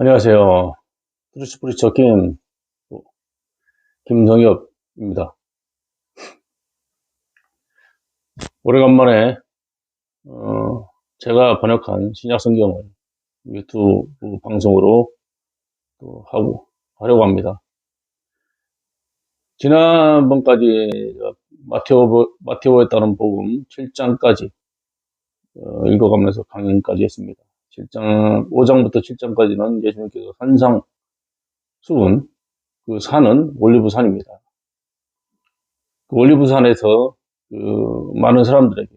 안녕하세요. 트루스 프리처 김성엽입니다. 오래간만에 제가 번역한 신약 성경을 유튜브 방송으로 또 하려고 합니다. 지난번까지 마테오에 따른 복음 7장까지 읽어가면서 강연까지 했습니다. 5장부터 7장까지는 예수님께서 산상 수훈, 그 산은 올리브산입니다. 그 올리브산에서 그 많은 사람들에게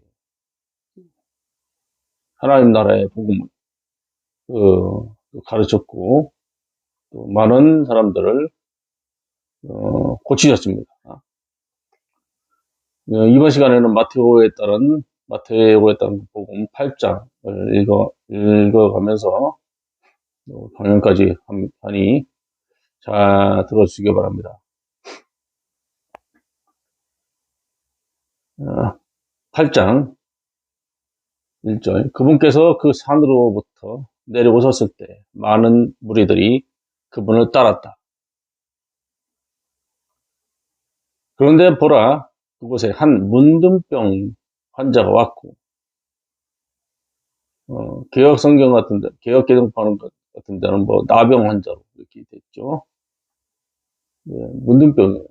하나님 나라의 복음을 가르쳤고, 또 많은 사람들을 고치셨습니다. 이번 시간에는 마테오에 따른 복음 8장을 읽어가면서 강연까지 하니 잘 들어주시기 바랍니다. 8장 1절, 그분께서 그 산으로부터 내려오셨을 때 많은 무리들이 그분을 따랐다. 그런데 보라, 그곳에 한 문둥병 환자가 왔고, 개혁 성경 같은데, 개혁 개정판 같은 데는 뭐 나병 환자로 이렇게 됐죠. 네, 문둥병이에요.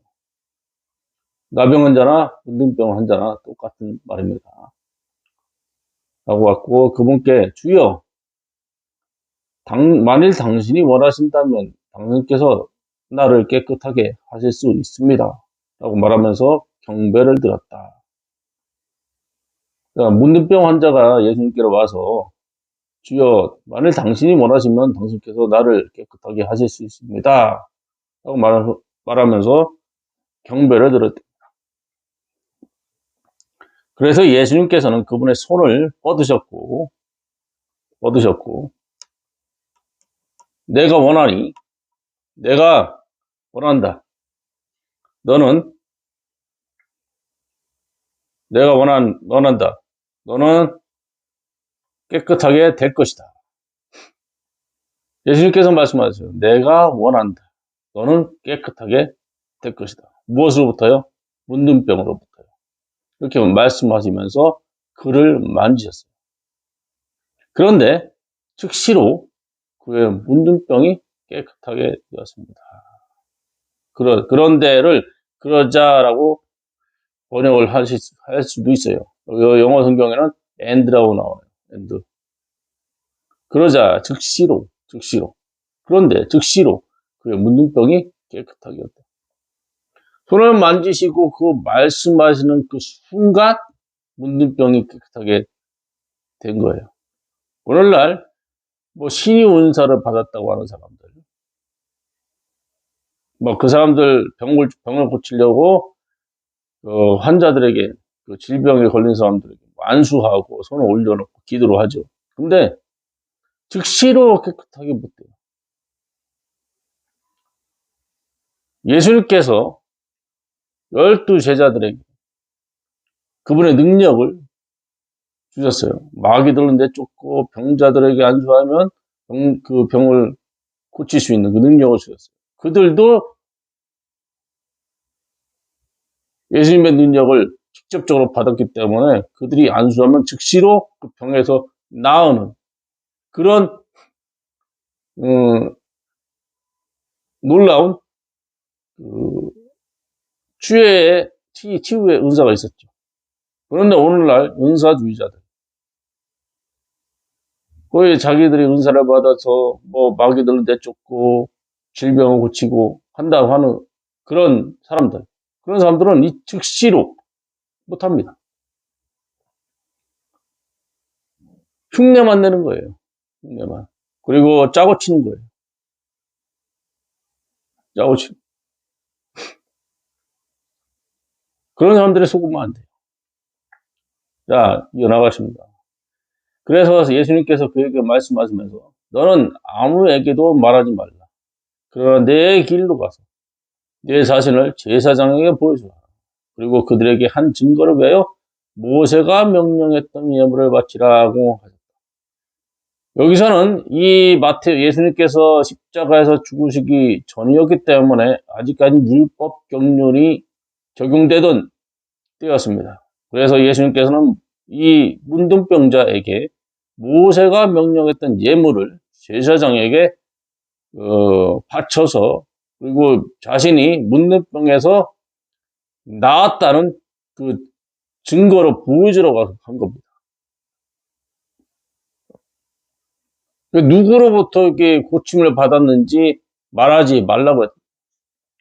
나병 환자나 문둥병 환자나 똑같은 말입니다. 라고 왔고, 그분께 주여, 만일 당신이 원하신다면 당신께서 나를 깨끗하게 하실 수 있습니다. 라고 말하면서 경배를 드렸다. 그러니까 문둥병 환자가 예수님께로 와서 주여, 만일 당신이 원하시면 당신께서 나를 깨끗하게 하실 수 있습니다. 라고 말하면서 경배를 드렸다. 그래서 예수님께서는 그분의 손을 뻗으셨고, 내가 원한다. 원한다. 너는 깨끗하게 될 것이다. 예수님께서 말씀하셨어요. 내가 원한다. 너는 깨끗하게 될 것이다. 무엇으로부터요? 문둥병으로부터요. 이렇게 말씀하시면서 그를 만지셨어요. 그런데 즉시로 그의 문둥병이 깨끗하게 되었습니다. 그런 데를 그러자라고 번역을 할 수도 있어요. 영어 성경에는 and라고 나와요. and. 그러자 즉시로. 그런데 즉시로 그의 문둥병이 깨끗하게 되었다. 손을 만지시고 그 말씀하시는 그 순간 문둥병이 깨끗하게 된 거예요. 오늘날 뭐 신의 은사를 받았다고 하는 사람들, 뭐 그 사람들 병을 고치려고 환자들에게, 그 질병에 걸린 사람들에게 안수하고 손을 올려놓고 기도를 하죠. 근데 즉시로 깨끗하게 못 돼요. 예수님께서 12제자들에게 그분의 능력을 주셨어요. 마귀들은 내쫓고 병자들에게 안수하면 그 병을 고칠 수 있는 그 능력을 주셨어요. 그들도 예수님의 능력을 직접적으로 받았기 때문에 그들이 안수하면 즉시로 그 병에서 나으는 그런 놀라운 치유의 은사가 있었죠. 그런데 오늘날 은사주의자들, 거의 자기들이 은사를 받아서 뭐 마귀들을 내쫓고 질병을 고치고 한다고 하는 그런 사람들은 이 즉시로 못합니다. 흉내만 내는 거예요. 흉내만. 그리고 짜고 치는 거예요. 짜고 치는. 그런 사람들이 속으면 안 돼요. 자, 이어나가십니다. 그래서 예수님께서 그에게 말씀하시면서 너는 아무에게도 말하지 말라. 그러나 내 길로 가서 내 자신을 제사장에게 보여주라. 그리고 그들에게 한 증거를 외워 모세가 명령했던 예물을 바치라고 하셨다. 여기서는 이 예수님께서 십자가에서 죽으시기 전이었기 때문에 아직까지 율법 경륜이 적용되던 때였습니다. 그래서 예수님께서는 이 문둥병자에게 모세가 명령했던 예물을 제사장에게 바쳐서, 그리고 자신이 문둥병에서 나았다는 그 증거로 보여주려고 한 겁니다. 누구로부터 이렇게 고침을 받았는지 말하지 말라고 했다.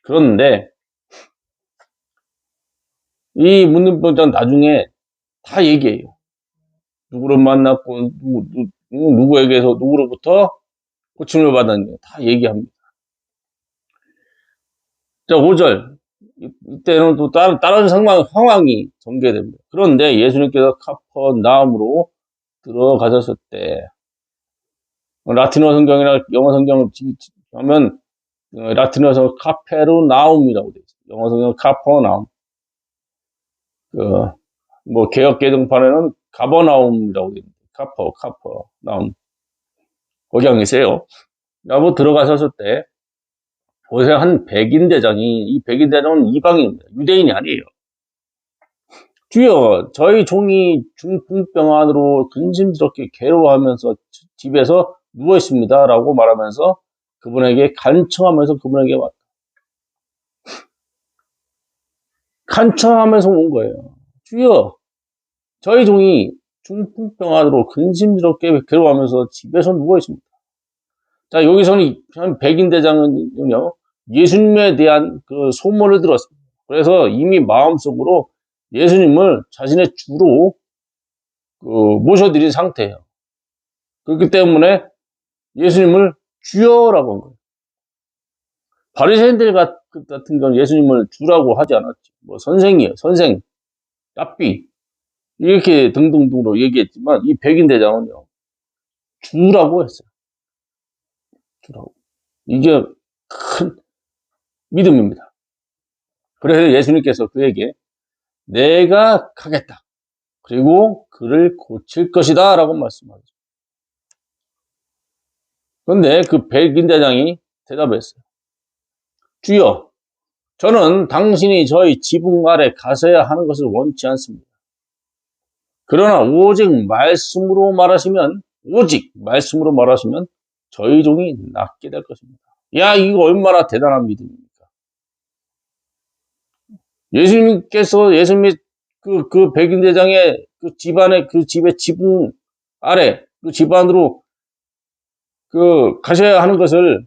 그런데 이 문둥병자는 나중에 다 얘기해요. 누구를 만났고 누구에게서 누구로부터 고침을 받았는지 다 얘기합니다. 자, 5절. 이때는 또 다른 상황이 전개됩니다. 그런데 예수님께서 카퍼나움으로 들어가셨을 때, 라틴어 성경이나 영어 성경을 하면 라틴어에서 카페르나움이라고 되어 있어요. 영어 성경은 카퍼나움. 뭐 개역 개정판에는 가버나움이라고 되어 있는데, 카퍼나움. 거기 안 계세요. 라고 들어가셨을 때, 보세요. 한 백인 대장이, 이 백인 대장은 이방인입니다. 유대인이 아니에요. 주여, 저희 종이 중풍병 안으로 근심스럽게 괴로워하면서 집에서 누워 있습니다. 라고 말하면서 그분에게 간청하면서 그분에게 왔다. 간청하면서 온 거예요. 주여, 저희 종이 중풍병 안으로 근심스럽게 괴로워하면서 집에서 누워 있습니다. 자, 여기서는 백인 대장은요, 예수님에 대한 그 소문을 들었습니다. 그래서 이미 마음속으로 예수님을 자신의 주로 모셔드린 상태예요. 그렇기 때문에 예수님을 주여라고 한 거예요. 바리새인들 같은 경우는 예수님을 주라고 하지 않았죠. 뭐 선생이에요, 선생, 랍비 이렇게 등등등으로 얘기했지만 이 백인 대장은요, 주라고 했어요. 주라고. 이게 큰 믿음입니다. 그래서 예수님께서 그에게 내가 가겠다. 그리고 그를 고칠 것이다. 라고 말씀하죠. 그런데 그 백인 대장이 대답했어요. 주여, 저는 당신이 저희 지붕 아래 가셔야 하는 것을 원치 않습니다. 그러나 오직 말씀으로 말하시면 저희 종이 낫게 될 것입니다. 야, 이거 얼마나 대단한 믿음입니까? 예수님이 그 백인 대장의 그 집안의 그 집의 지붕 아래 그 집안으로 가셔야 하는 것을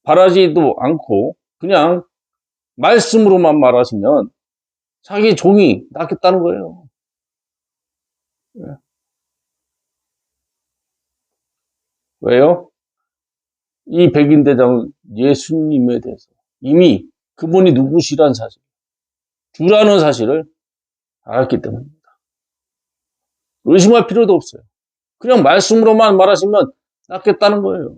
바라지도 않고 그냥 말씀으로만 말하시면 자기 종이 낫겠다는 거예요. 왜요? 이 백인 대장은 예수님에 대해서 이미 그분이 누구시라는 사실, 주라는 사실을 알았기 때문입니다. 의심할 필요도 없어요. 그냥 말씀으로만 말하시면 낫겠다는 거예요.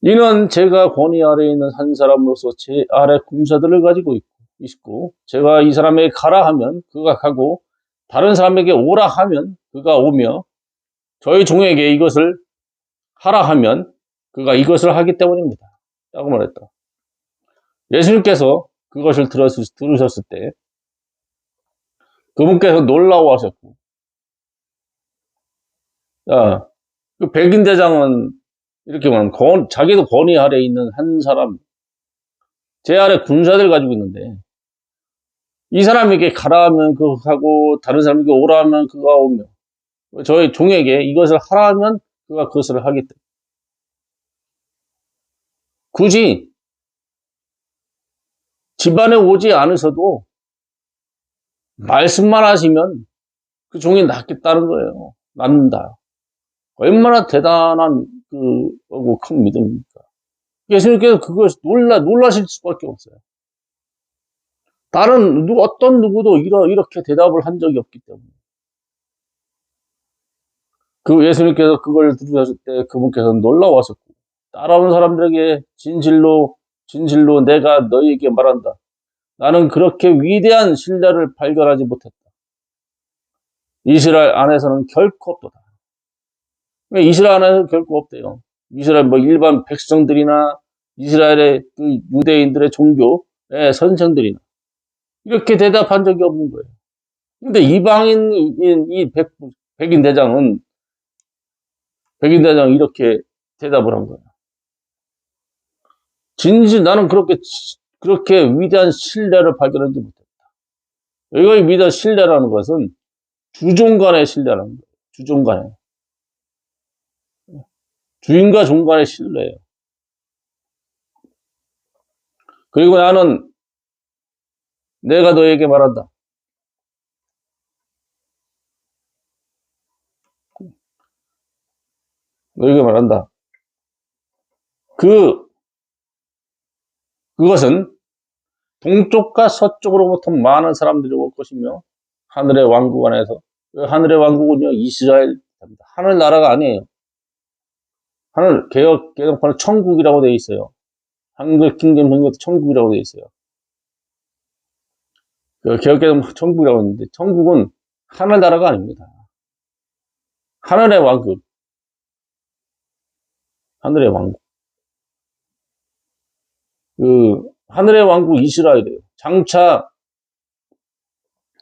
이는 제가 권위 아래에 있는 한 사람으로서 제 아래 군사들을 가지고 있고 제가 이 사람에게 가라 하면 그가 가고 다른 사람에게 오라 하면 그가 오며 저희 종에게 이것을 하라 하면 그가 이것을 하기 때문입니다. 라고 말했다. 예수님께서 그것을 들으셨을 때 그분께서 놀라워하셨고, 그 백인 대장은 이렇게 말하면 자기도 권위 아래에 있는 한 사람, 제 아래 군사들 가지고 있는데 이 사람에게 가라 하면 그가 가고 다른 사람에게 오라 하면 그가 오며 저희 종에게 이것을 하라 하면 그가 그것을 하겠다. 굳이 집안에 오지 않으셔도 말씀만 하시면 그 종이 낫겠다는 거예요. 낫는다. 얼마나 대단한 큰 믿음입니까? 예수님께서 그걸 놀라실 수밖에 없어요. 어떤 누구도 이렇게 대답을 한 적이 없기 때문에. 예수님께서 그걸 들으셨을 때 그분께서는 놀라워하셨고, 따라오는 사람들에게 진실로 내가 너희에게 말한다. 나는 그렇게 위대한 신뢰를 발견하지 못했다. 이스라엘 안에서는 결코 없다. 이스라엘 안에서 결코 없대요. 이스라엘 뭐 일반 백성들이나 이스라엘의 그 유대인들의 종교의 선생들이나 이렇게 대답한 적이 없는 거예요. 근데 이방인인 이 백인 대장은 이렇게 대답을 한 거야. 나는 그렇게 위대한 신뢰를 발견하지 못했다. 여기가 위대한 신뢰라는 것은 주종 간의 신뢰라는 거예요. 주종 간의. 주인과 종 간의 신뢰예요. 그리고 나는 내가 너에게 말한다. 너에게 말한다. 그것은 동쪽과 서쪽으로부터 많은 사람들이 올 것이며 하늘의 왕국 안에서 하늘의 왕국은요 이스라엘입니다. 하늘나라가 아니에요. 개혁판은 천국이라고 되어 있어요. 한글 킹덤 성경도 천국이라고 되어 있어요. 개혁개혁 천국이라고 하는데 천국은 하늘나라가 아닙니다. 하늘의 왕국. 하늘의 왕국. 하늘의 왕국 이스라엘이에요. 장차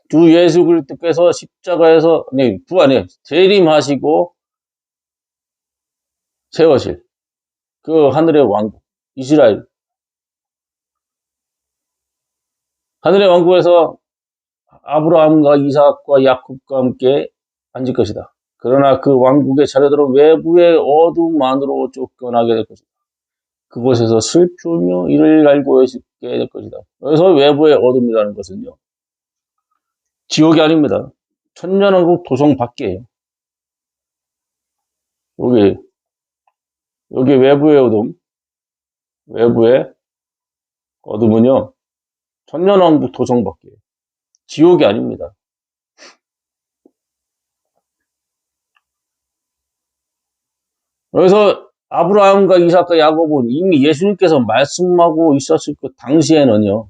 주 예수 그리스도께서 십자가에서 재림하시고 세워질 그 하늘의 왕국 이스라엘. 하늘의 왕국에서 아브라함과 이삭과 야곱과 함께 앉을 것이다. 그러나 그 왕국의 자녀들은 외부의 어둠 안으로 쫓겨나게 될 것이다. 그곳에서 슬프며 이를 알고 있게 될 것이다. 그래서 외부의 어둠이라는 것은요. 지옥이 아닙니다. 천년왕국 도성 밖이에요. 여기 외부의 어둠은요. 천년왕국 도성 밖이에요. 지옥이 아닙니다. 그래서 아브라함과 이삭과 야곱은 이미 예수님께서 말씀하고 있었을 그 당시에는요.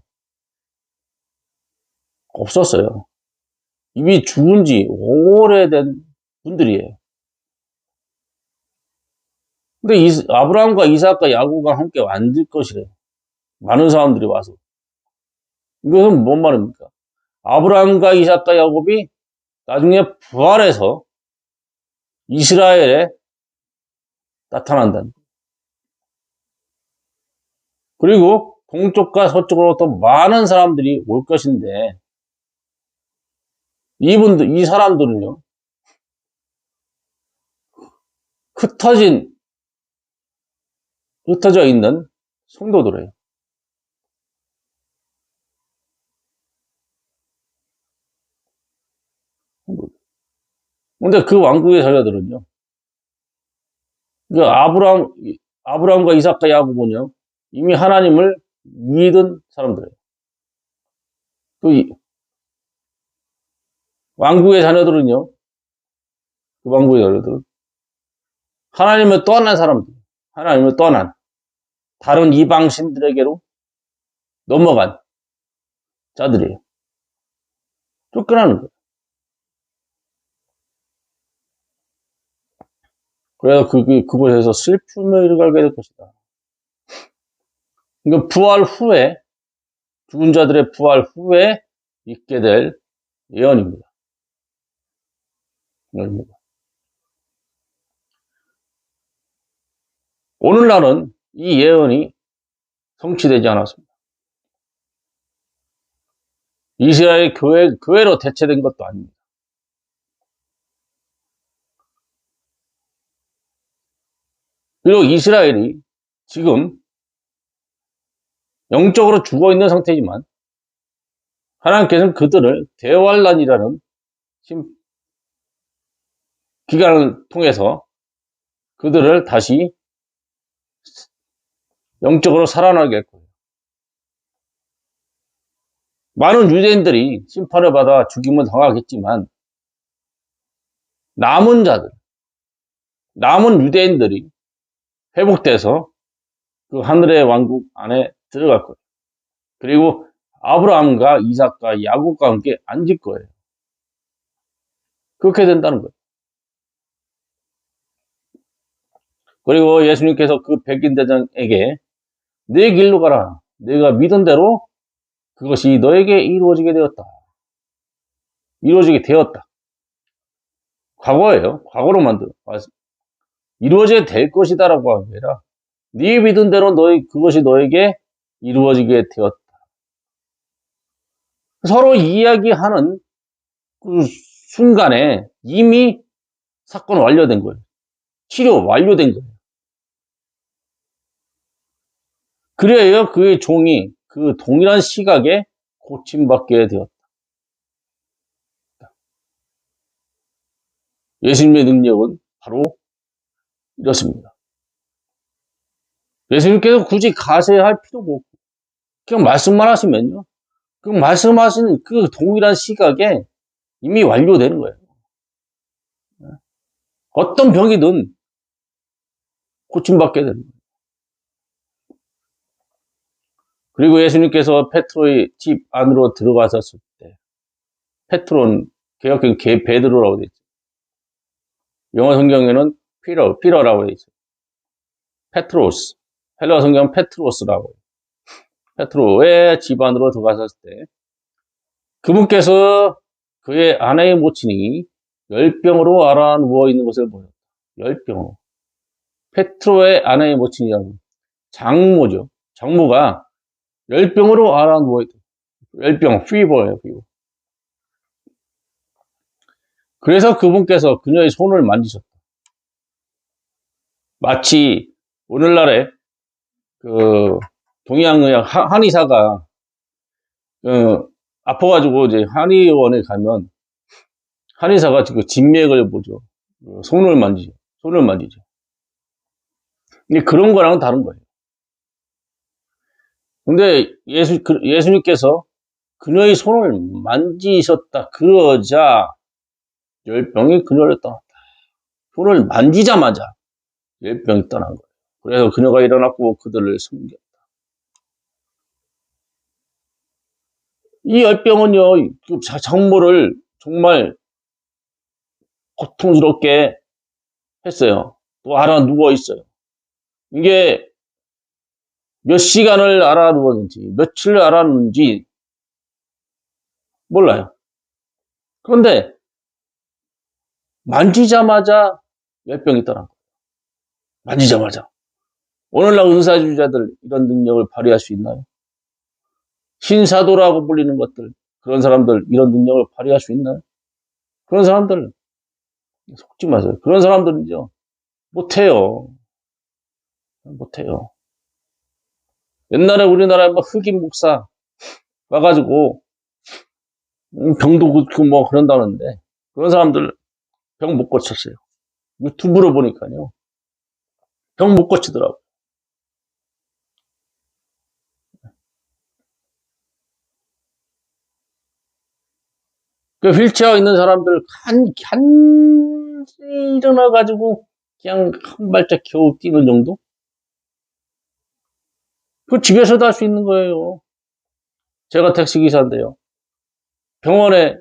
없었어요. 이미 죽은 지 오래된 분들이에요. 근데 아브라함과 이삭과 야곱과 함께 앉을 것이래요. 많은 사람들이 와서. 이것은 뭔 말입니까? 아브라함과 이삭과 야곱이 나중에 부활해서 이스라엘에 나타난다는 거예요. 그리고 동쪽과 서쪽으로부터 많은 사람들이 올 것인데 이 사람들은요. 흩어져 있는 성도들이에요. 근데 그 왕국의 자녀들은요. 아브라함과 이삭과 야곱은요. 이미 하나님을 믿은 사람들이에요. 왕국의 자녀들은요. 그 왕국의 자녀들은 하나님을 떠난 사람들, 하나님을 떠난 다른 이방 신들에게로 넘어간 자들이에요. 쫓겨나는 거예요. 그래서 그곳에서 슬픔을 일어나게 될 것이다. 이건 부활 후에, 죽은 자들의 부활 후에 있게 될 예언입니다. 오늘날은 이 예언이 성취되지 않았습니다. 이스라엘 교회로 대체된 것도 아닙니다. 그리고 이스라엘이 지금 영적으로 죽어 있는 상태지만 하나님께서는 그들을 대환란이라는 기간을 통해서 그들을 다시 영적으로 살아나게 할 거예요. 많은 유대인들이 심판을 받아 죽임을 당하겠지만 남은 유대인들이 회복돼서 그 하늘의 왕국 안에 들어갈 거예요. 그리고 아브라함과 이삭과 야곱과 함께 앉을 거예요. 그렇게 된다는 거예요. 그리고 예수님께서 그 백인 대장에게 내 길로 가라. 내가 믿은 대로 그것이 너에게 이루어지게 되었다. 이루어지게 되었다. 과거예요. 과거로 만들어. 이루어지게 될 것이다라고 하는 게 아니라 네 믿은 대로 그것이 너에게 이루어지게 되었다. 서로 이야기하는 그 순간에 이미 사건 완료된 거예요. 치료 완료된 거예요. 그래야 그의 종이 그 동일한 시각에 고침받게 되었다. 예수님의 능력은 바로 이렇습니다. 예수님께서 굳이 가세할 필요가 없고 그냥 말씀만 하시면요. 그 말씀하시는 그 동일한 시각에 이미 완료되는 거예요. 어떤 병이든 고침받게 되는 거예요. 그리고 예수님께서 페트로의 집 안으로 들어가셨을 때 페트로는 개혁형 베드로라고 되어 있죠. 영어 성경에는 피러라고 되어 있어요. 페트로스. 헬라 성경은 페트로스라고 해요. 페트로의 집 안으로 들어가셨을 때 그분께서 그의 아내의 모친이 열병으로 앓아 누워 있는 것을 보셨다. 열병으로. 페트로의 아내의 모친이라는 장모죠. 장모가 열병으로 앓아 누워 있다. 열병, 피버예요, 피버. 그래서 그분께서 그녀의 손을 만지셨다. 마치 오늘날에 그 동양의학 한의사가 아파가지고 이제 한의원에 가면 한의사가 그 진맥을 보죠. 손을 만지죠. 손을 만지죠. 근데 그런 거랑은 다른 거예요. 근데 예수님께서 그녀의 손을 만지셨다. 그러자 열병이 그녀를 떠났다. 손을 만지자마자 열병이 떠난 거예요. 그래서 그녀가 일어났고 그들을 섬겼다. 이 열병은요, 장모를 정말 고통스럽게 했어요. 또 알아 누워 있어요. 이게 몇 시간을 알아 누웠는지, 며칠 알았는지 몰라요. 그런데 만지자마자 열병이 떠난 거예요. 만지자마자. 오늘날 은사주의자들 이런 능력을 발휘할 수 있나요? 신사도라고 불리는 것들, 그런 사람들 이런 능력을 발휘할 수 있나요? 그런 사람들 속지 마세요. 그런 사람들은요 못해요. 못해요. 옛날에 우리나라에 뭐 흑인 목사 와가지고 병도 고치고 뭐 그런다는데 그런 사람들 병 못 고쳤어요. 유튜브로 보니까요. 병 못 고치더라고. 그 휠체어 있는 사람들 간신히 일어나가지고 그냥 한 발짝 겨우 뛰는 정도? 그 집에서도 할 수 있는 거예요. 제가 택시기사인데요. 병원에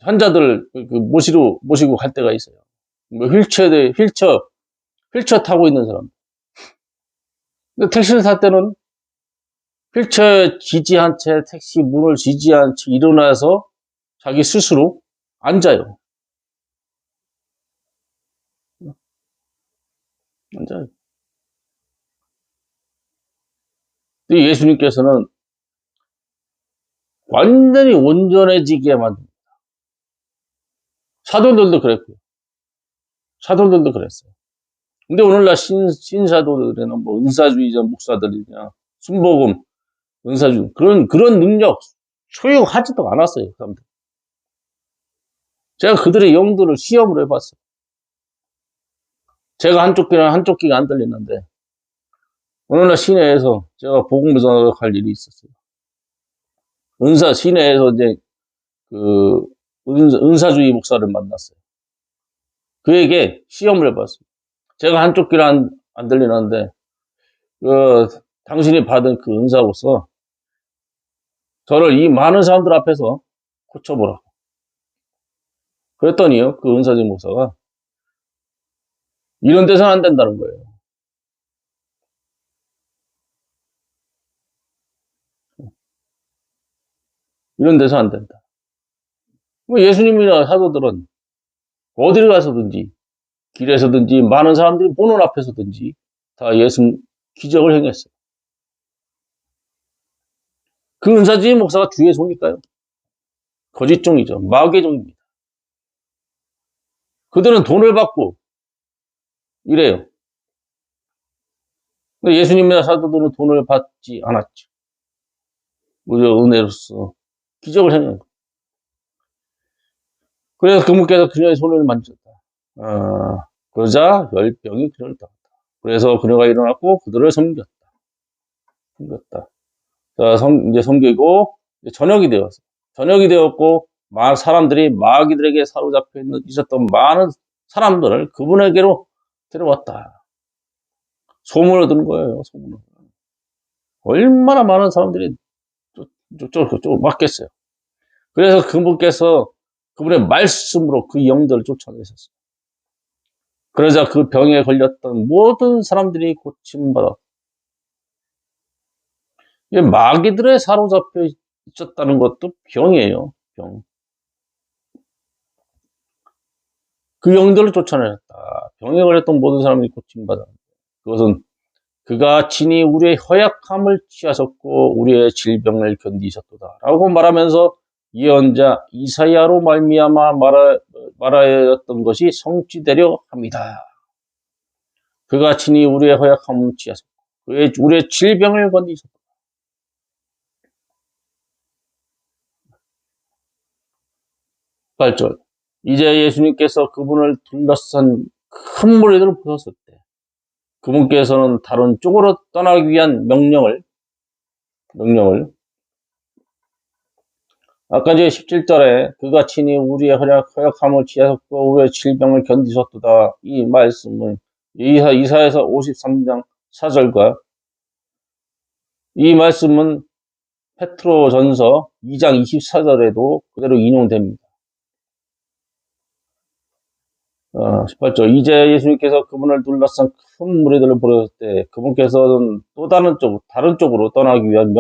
환자들 모시고 갈 때가 있어요. 뭐 휠체어 타고 있는 사람. 근데 택시를 탈 때는 휠체어에 지지한 채 택시 문을 지지한 채 일어나서 자기 스스로 앉아요. 앉아요. 예수님께서는 완전히 온전해지게 만듭니다. 사도들도 그랬고요. 사도들도 그랬어요. 근데 오늘날 신사도들에는 뭐 은사주의자 목사들이냐, 순복음, 은사주의, 그런 능력 소용하지도 않았어요. 그 사람들. 제가 그들의 영들을 시험을 해봤어요. 제가 한쪽 귀가 안 들리는데, 오늘날 시내에서 제가 복음을 전할 일이 있었어요. 시내에서 이제, 은사주의 목사를 만났어요. 그에게 시험을 해봤어요. 제가 한쪽 귀는 안 들리는데, 당신이 받은 그 은사로서 저를 이 많은 사람들 앞에서 고쳐보라. 그랬더니요, 그 은사진 목사가 이런 데서는 안 된다는 거예요. 이런 데서 안 된다. 뭐 예수님이나 사도들은 어디를 가서든지 길에서든지 많은 사람들이 보는 앞에서든지 다 예수 기적을 행했어요. 그 은사진 목사가 주의 종일까요? 거짓종이죠. 마귀의 종입니다. 그들은 돈을 받고 이래요. 예수님이나 사도들은 돈을 받지 않았죠. 무려 은혜로서 기적을 행한 거예요. 그래서 그분께서 그녀의 손을 만졌다. 그러자 열병이 그녀를 떠났다. 그래서 그녀가 일어났고 그들을 섬겼다. 자, 이제 섬기고 이제 저녁이 되었어. 저녁이 되었고 사람들이 마귀들에게 사로잡혀 있었던 많은 사람들을 그분에게로 데려왔다. 소문을 듣는 거예요. 소문을. 얼마나 많은 사람들이 쫓 맞겠어요. 그래서 그분께서 그분의 말씀으로 그 영들을 쫓아내셨어요. 그러자 그 병에 걸렸던 모든 사람들이 고침받았다. 마귀들에 사로잡혀 있었다는 것도 병이에요. 병. 그 영들을 쫓아내셨다. 병에 걸렸던 모든 사람들이 고침받았다. 그것은 그가 친히 우리의 허약함을 취하셨고 우리의 질병을 견디셨도다. 라고 말하면서 예언자 이사야로 말미암아 말하였던 것이 성취되려 합니다. 그가 친히 우리의 허약함을 취하셨고 우리의 질병을 견디셨다. 8절. 이제 예수님께서 그분을 둘러싼 큰 무리들을 보셨을 때 그분께서는 다른 쪽으로 떠나기 위한 명령을 아까 이제 17절에 그가 친히 우리의 허약함을 취하셨고 우리의 질병을 견디셨도다. 이 말씀은 이사야서 53장 4절과 이 말씀은 페트로전서 2장 24절에도 그대로 인용됩니다. 18절. 이제 예수님께서 그분을 둘러싼 큰 무리들을 보셨을 때 그분께서는 또 다른 쪽으로 떠나기 위한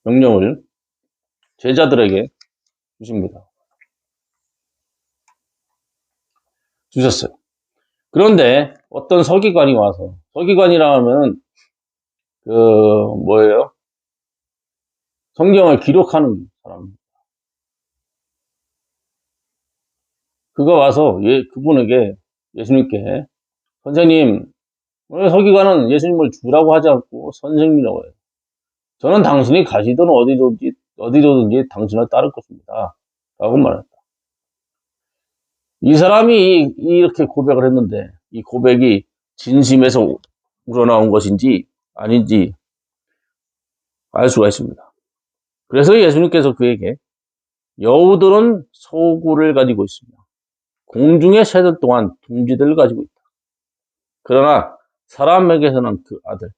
명령을 제자들에게 주셨어요. 그런데 어떤 서기관이 와서, 서기관이라 하면 뭐예요? 성경을 기록하는 사람. 그가 와서 그분에게 예수님께 선생님, 왜 서기관은 예수님을 주라고 하지 않고 선생님이라고 해요? 저는 당신이 가시든 어디로든지 당신을 따를 것입니다. 라고 말했다. 이 사람이 이렇게 고백을 했는데 이 고백이 진심에서 우러나온 것인지 아닌지 알 수가 있습니다. 그래서 예수님께서 그에게 여우들은 소굴을 가지고 있습니다. 공중의 새들 또한 둥지들을 가지고 있다. 그러나 사람에게서는 그 아들.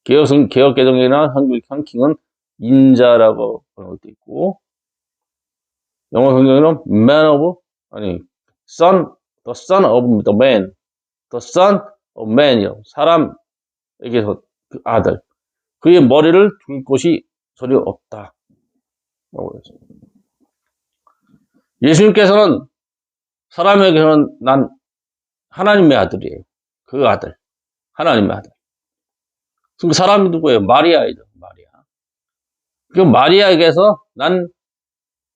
개혁개정이나 한킹은 인자라고 그런 것도 있고, 영어 성경에는 the son of the man, the son of man이요. 사람에게서 그 아들. 그의 머리를 둘 곳이 전혀 없다. 예수님께서는 사람에게는 난 하나님의 아들이에요. 그 아들. 하나님의 아들. 그 사람이 누구예요? 마리아이죠. 마리아. 그 마리아에게서 난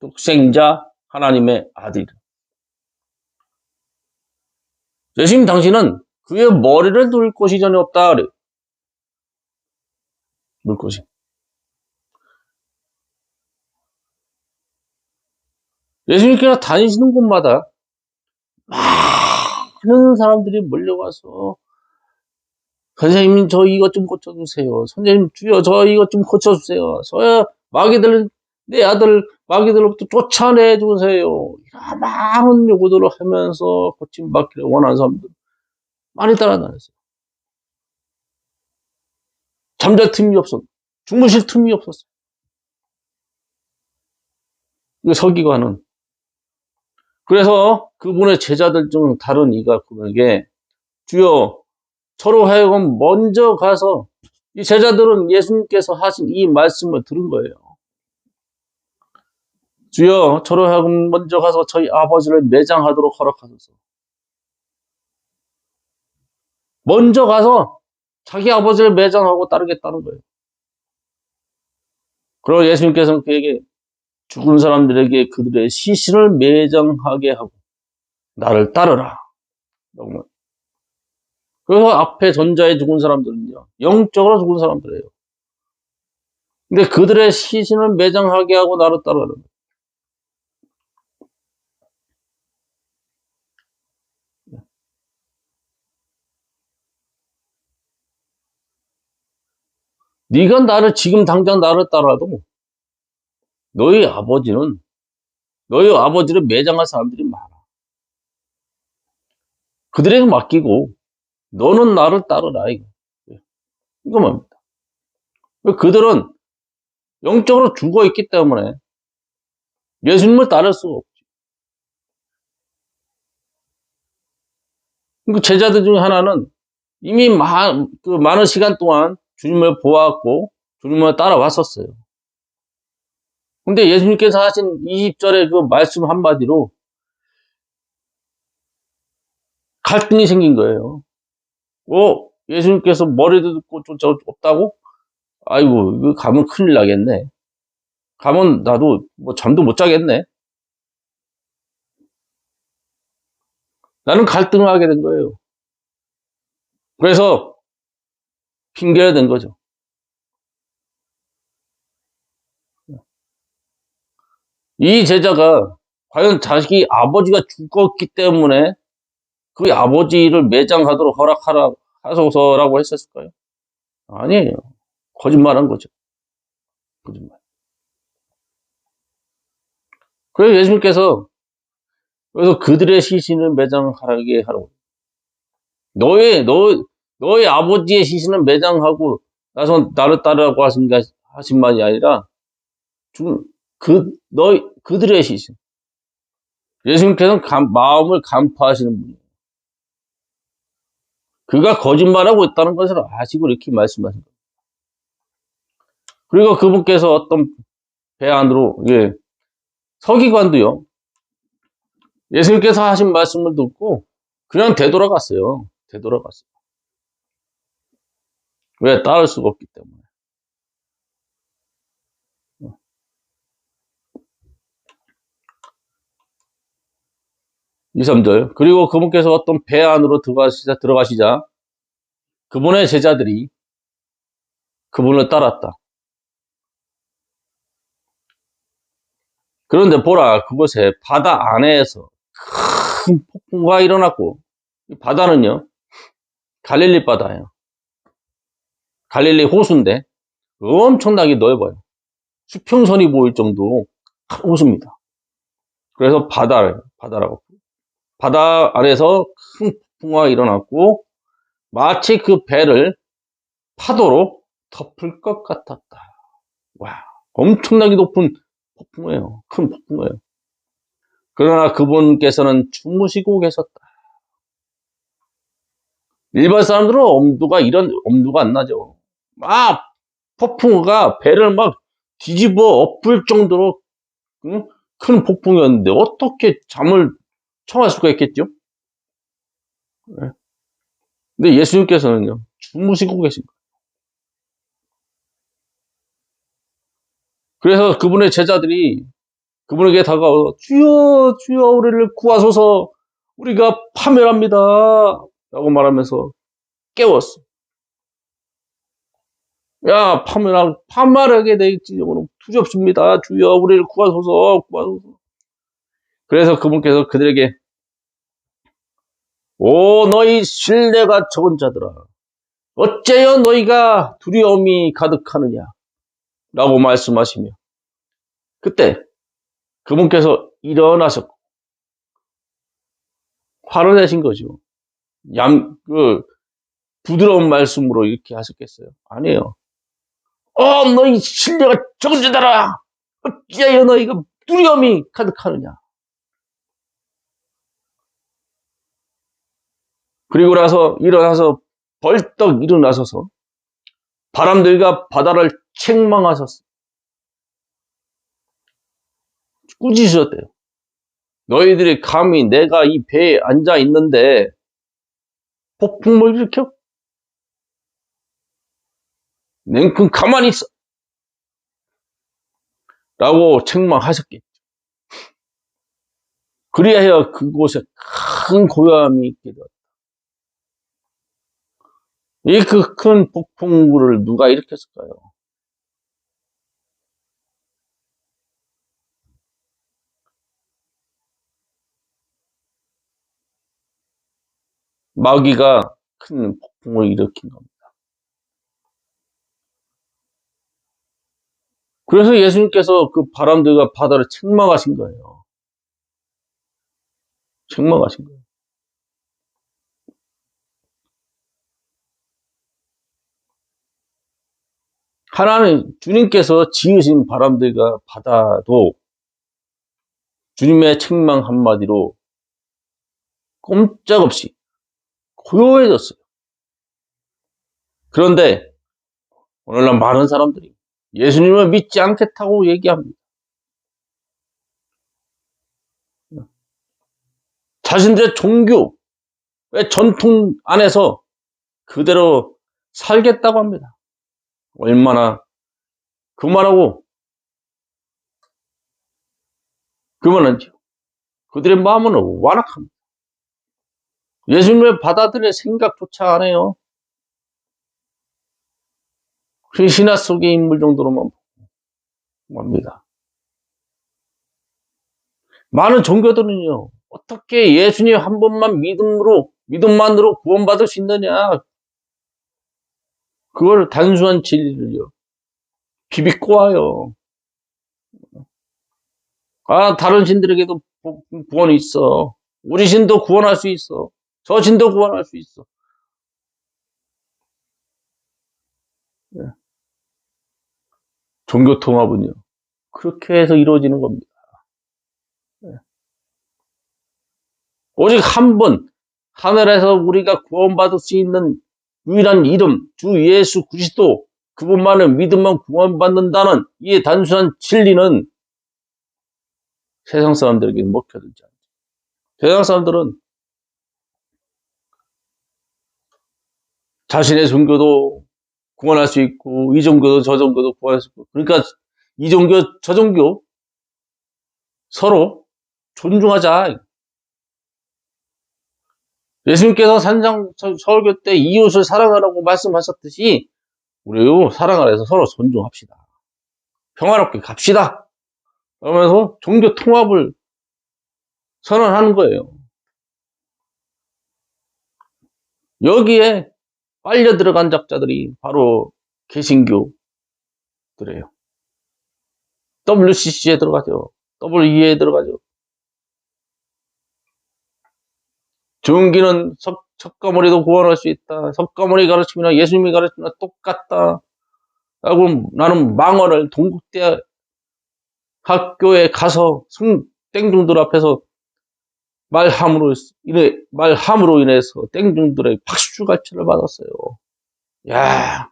독생자 하나님의 아들. 예수님 당신은 그의 머리를 둘 곳이 전혀 없다. 그래요. 둘 곳이. 예수님께서 다니시는 곳마다 많은 사람들이 몰려와서 선생님 저 이것 좀 고쳐주세요. 선생님 주여 저 이것 좀 고쳐주세요. 내 아들 마귀들로부터 쫓아내주세요. 이런 많은 요구들을 하면서 고침받기를 원하는 사람들 많이 따라다녔어요. 잠잘 틈이 없었어. 주무실 틈이 없었어요. 이 서기관은. 그래서 그분의 제자들 중 다른 이가 그분에게 주여 저로 하여금 먼저 가서 이 제자들은 예수님께서 하신 이 말씀을 들은 거예요. 주여 저로 하여금 먼저 가서 저희 아버지를 매장하도록 허락하소서. 먼저 가서 자기 아버지를 매장하고 따르겠다는 거예요. 그리고 예수님께서는 그에게 죽은 사람들에게 그들의 시신을 매장하게 하고 나를 따르라. 그래서 앞에 전자에 죽은 사람들은요, 영적으로 죽은 사람들이에요. 근데 그들의 시신을 매장하게 하고 나를 따르라. 네가 나를 지금 당장 나를 따라도 너희 아버지를 매장할 사람들이 많아. 그들에게 맡기고 너는 나를 따르라. 이거 뭡니다. 그들은 영적으로 죽어 있기 때문에 예수님을 따를 수가 없죠. 그 제자들 중에 하나는 이미 많은 시간 동안 주님을 보았고 주님을 따라왔었어요. 근데 예수님께서 하신 20절의 그 말씀 한마디로 갈등이 생긴 거예요. 예수님께서 머리도 듣고 쫓아 없다고? 아이고, 이거 가면 큰일 나겠네. 가면 나도 잠도 못 자겠네. 나는 갈등을 하게 된 거예요. 그래서 핑계를 댄 거죠. 이 제자가 과연 자식이 아버지가 죽었기 때문에 그 아버지를 매장하도록 하소서라고 했었을까요? 아니에요. 거짓말한 거죠. 거짓말. 그래서 예수님께서 그래서 그들의 시신을 매장하게 하라고. 너의 아버지의 시신을 매장하고 나서 나를 따르라고 하신 말이 아니라 그들의 시신. 예수님께서는 마음을 간파하시는 분이에요. 그가 거짓말하고 있다는 것을 아시고 이렇게 말씀하신 거예요. 그리고 그분께서 어떤 배 안으로, 서기관도요, 예수님께서 하신 말씀을 듣고 그냥 되돌아갔어요. 왜? 따를 수가 없기 때문에. 2, 3절. 그리고 그분께서 어떤 배 안으로 들어가시자 그분의 제자들이 그분을 따랐다. 그런데 보라, 그곳에 바다 안에서 큰 폭풍과 일어났고, 이 바다는요, 갈릴리 바다예요. 갈릴리 호수인데 엄청나게 넓어요. 수평선이 보일 정도로 큰 호수입니다. 그래서 바다라고. 바다 안에서 큰 폭풍과 일어났고, 마치 그 배를 파도로 덮을 것 같았다. 와, 엄청나게 높은 폭풍이에요. 큰 폭풍이에요. 그러나 그분께서는 주무시고 계셨다. 일반 사람들은 이런 엄두가 안 나죠. 폭풍우가 배를 막 뒤집어 엎을 정도로 큰 폭풍이었는데 어떻게 잠을 청할 수가 있겠죠? 근데 예수님께서는요, 주무시고 계신 거예요. 그래서 그분의 제자들이 그분에게 다가와서 주여, 주여, 우리를 구하소서, 우리가 파멸합니다. 라고 말하면서 깨웠어. 야, 파멸하게 되지는 두렵습니다. 주여, 우리를 구하소서. 그래서 그분께서 그들에게 너희 신뢰가 적은 자들아, 어째여 너희가 두려움이 가득하느냐? 라고 말씀하시며 그때 그분께서 일어나셨고 화를 내신 거죠. 부드러운 말씀으로 이렇게 하셨겠어요? 아니에요. 너희 신뢰가 적은 자들아, 어째여 너희가 두려움이 가득하느냐. 그리고 나서 일어나서 벌떡 일어나서서 바람들과 바다를 책망하셨어. 꾸짖으셨대요. 너희들이 감히 내가 이 배에 앉아 있는데 폭풍을 일으켜? 냉큼 가만히 있어. 라고 책망하셨겠죠. 그리하여 그곳에 큰 고요함이 있게 되었다. 이 그 큰 폭풍우를 누가 일으켰을까요? 마귀가 큰 폭풍을 일으킨 겁니다. 그래서 예수님께서 그 바람들과 바다를 책망하신 거예요. 책망하신 거예요. 하나님, 주님께서 지으신 바람들과 바다도 주님의 책망 한마디로 꼼짝없이 고요해졌어요. 그런데 오늘날 많은 사람들이 예수님을 믿지 않겠다고 얘기합니다. 자신들의 종교의 전통 안에서 그대로 살겠다고 합니다. 얼마나 그만하고 그만한지요. 그들의 마음은 완악합니다. 예수님을 받아들일 생각조차 안 해요. 신화 속의 인물 정도로만 봅니다. 많은 종교들은요, 어떻게 예수님 한 번만 믿음만으로 구원받을 수 있느냐. 그걸 단순한 진리를요, 비비고 와요. 아, 다른 신들에게도 구원이 있어. 우리 신도 구원할 수 있어. 저 신도 구원할 수 있어. 종교 통합은요, 그렇게 해서 이루어지는 겁니다. 오직 한 번, 하늘에서 우리가 구원받을 수 있는 유일한 이름, 주 예수 그리스도, 그분만을 믿으면 구원받는다는 이 단순한 진리는 세상 사람들에게 먹혀들지 않죠. 세상 사람들은 자신의 종교도 구원할 수 있고, 이 종교도 저 종교도 구원할 수 있고, 그러니까 이 종교, 저 종교 서로 존중하자. 예수님께서 산상 설교 때 이웃을 사랑하라고 말씀하셨듯이 우리도 사랑 안에서 서로 존중합시다. 평화롭게 갑시다. 그러면서 종교 통합을 선언하는 거예요. 여기에 빨려 들어간 작자들이 바로 개신교들이에요. WCC에 들어가죠. WE에 들어가죠. 중기는 석가모니도 구원할 수 있다. 석가모니 가르침이나 예수님이 가르침이나 똑같다. 라고 나는 망언을 동국대 학교에 가서 땡중들 앞에서 말함으로 인해서 땡중들의 박수갈채를 받았어요. 야,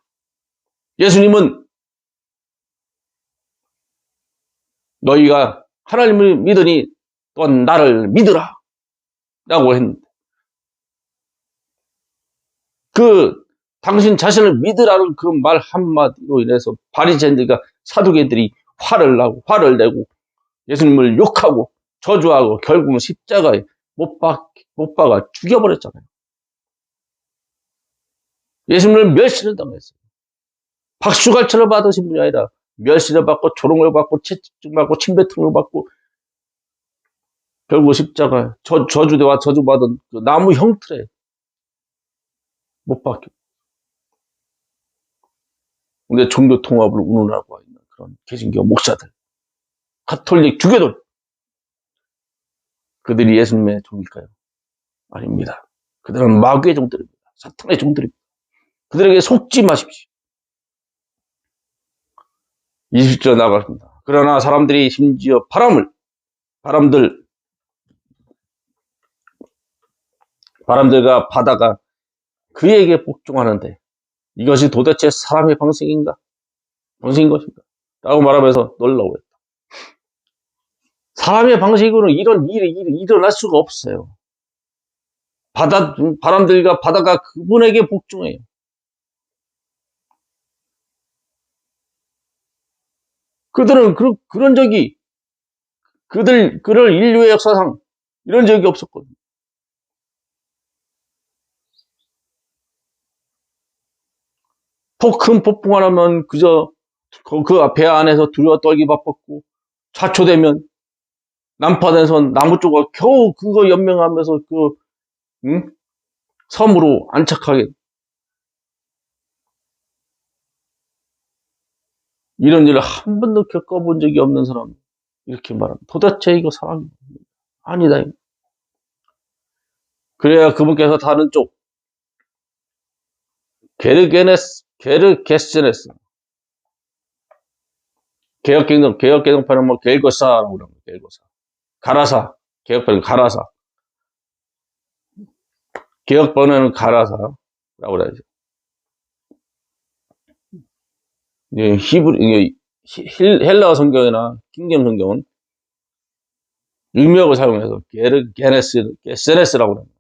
예수님은 너희가 하나님을 믿으니 또한 나를 믿으라 라고 했는데, 당신 자신을 믿으라는 그 말 한마디로 인해서 바리새인들과 사두개인들이 화를 내고 예수님을 욕하고 저주하고 결국은 십자가에 못 박아 죽여버렸잖아요. 예수님을 멸시를 당했어요. 박수갈채를 받으신 분이 아니라 멸시를 받고 조롱을 받고 채찍질 받고 침뱉음을 받고 결국 십자가에 저주대와 저주받은 그 나무 형틀에 못 박혀. 근데 종교 통합을 운운하고 있는 그런 개신교 목사들, 가톨릭 주교들, 그들이 예수님의 종일까요? 아닙니다. 그들은 마귀의 종들입니다. 사탄의 종들입니다. 그들에게 속지 마십시오. 20절 나가십니다. 그러나 사람들이 심지어 바람들과 바다가 그에게 복종하는데 이것이 도대체 사람의 방식인 것인가? 라고 말하면서 놀라워했다. 사람의 방식으로는 이런 일이 일어날 수가 없어요. 바람들과 바다가 그분에게 복종해요. 그들은 그런 적이, 그들 인류의 역사상 이런 적이 없었거든요. 큰 폭풍 하나면 그저 그 배 안에서 두려워 떨기 바빴고, 자초되면 난파선에선 나무 조각 겨우 그거 연명하면서 섬으로 안착하게. 이런 일을 한 번도 겪어본 적이 없는 사람, 이렇게 말합니다. 도대체 이거 사람이 아니다. 그래야 그분께서 다른 쪽, 게르게세네스, 개혁개정판은 뭐 겔거사라고 그럽니다. 겔거사. 가라사, 개혁판은 가라사. 개혁번호는 가라사라고 그러죠. 헬라어 성경이나 킹잼 성경은 의미역을 사용해서 게르게세네스라고 합니다.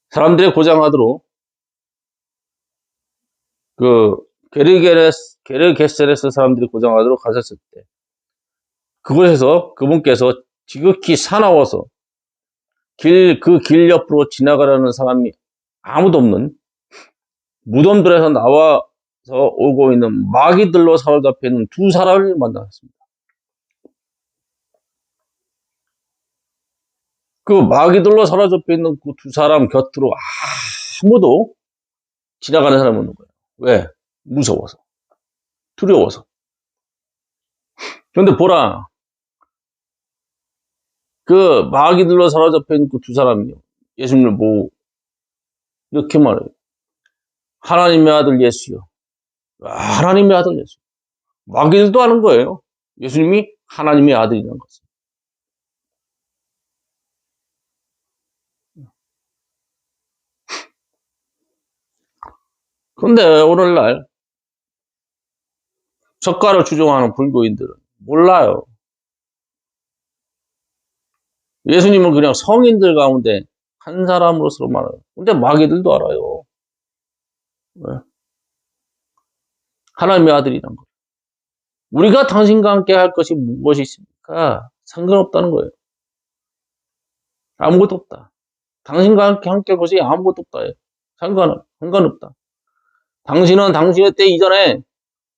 사람들의 고장하도록 게르게세네스 사람들이 고장하도록 가셨을 때 그곳에서 그분께서 지극히 사나워서 그 길 옆으로 지나가려는 사람이 아무도 없는 무덤들에서 나와서 오고 있는 마귀들로 사로잡혀 있는 두 사람을 만났습니다. 그 마귀들로 사로잡혀 있는 그 두 사람 곁으로 아무도 지나가는 사람이 없는 거예요. 왜? 무서워서. 두려워서. 그런데 보라. 그 마귀들로 사로잡혀 있는 그 두 사람이요. 예수님을 보고 이렇게 말해요. 하나님의 아들 예수요. 하나님의 아들 예수. 마귀들도 아는 거예요. 예수님이 하나님의 아들이라는 것을. 그런데 오늘날 석가를 추종하는 불교인들은 몰라요. 예수님은 그냥 성인들 가운데 한 사람으로서만 알아요. 근데 마귀들도 알아요. 왜? 하나님의 아들이란 거. 우리가 당신과 함께 할 것이 무엇이 있습니까? 상관없다는 거예요. 아무것도 없다. 당신과 함께 할 것이 아무것도 없다. 상관없다. 당신은 당신의 때 이전에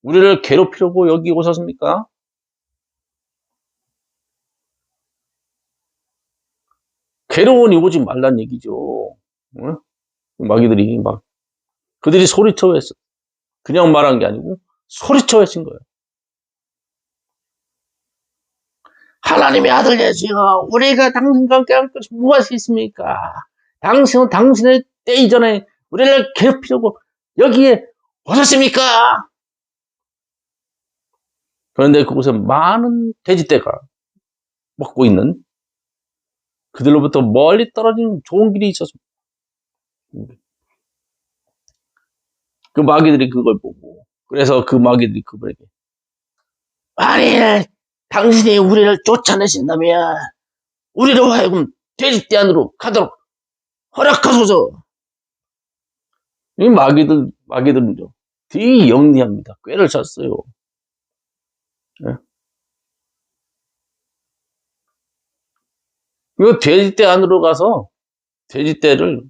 우리를 괴롭히려고 여기 오셨습니까? 괴로우니 오지 말란 얘기죠. 응? 마귀들이 그들이 소리쳐 했어. 그냥 말한 게 아니고 소리쳐 외친 거예요. 하나님의 아들 예수여, 우리가 당신과 함께 할 것이 무엇이 있습니까? 당신은 당신의 때 이전에 우리를 괴롭히려고 여기에 오셨습니까? 그런데 그곳에 많은 돼지떼가 먹고 있는 그들로부터 멀리 떨어진 좋은 길이 있었습니다. 그 마귀들이 그걸 보고, 그래서 그 마귀들이 그분에게, 만일 당신이 우리를 쫓아내신다면 우리로 하여금 돼지떼 안으로 가도록 허락하소서. 이 마귀들은요, 되게 영리합니다. 꾀를 쳤어요. 네? 그 돼지떼 안으로 가서 돼지떼를